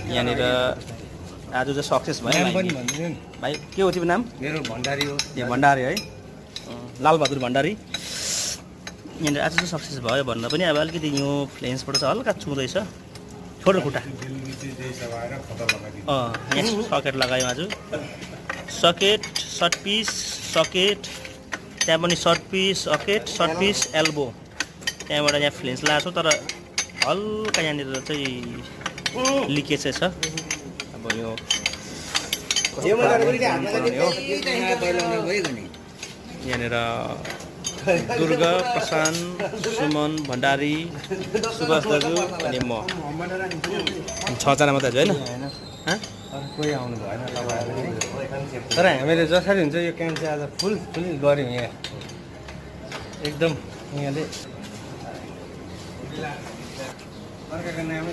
यहाँनिर आज चाहिँ सक्सेस भयो भाइ के हो तिम्रो नाम मेरो भण्डारी हो ए भण्डारी है लालबहादुर भण्डारी यहाँनिर आज चाहिँ सक्सेस भयो भन्दा पनि अब अलिकति यो फ्लेन्सबाट चाहिँ हल्का छुँदैछ छोटो खुट्टा यहाँ सकेट लगायौँ आज सकेट सर्ट पिस सकेट त्यहाँ पनि short piece socket short piece elbow त्यहाँबाट यहाँ फ्लेन्स लगाएको छु तर हल्का यहाँनिर चाहिँ लिकेज चाहिँ छ अब यो यहाँनिर दुर्गा प्रशान्त सुमन भण्डारी सुभाष दाजु अनि म 6 जना मात्रै होइन कोही आउनु भएन तर हामीले जसरी हुन्छ यो क्याम्प चाहिँ आज फुल गऱ्यौँ यहाँ एकदम यहाँले अर्काको नामै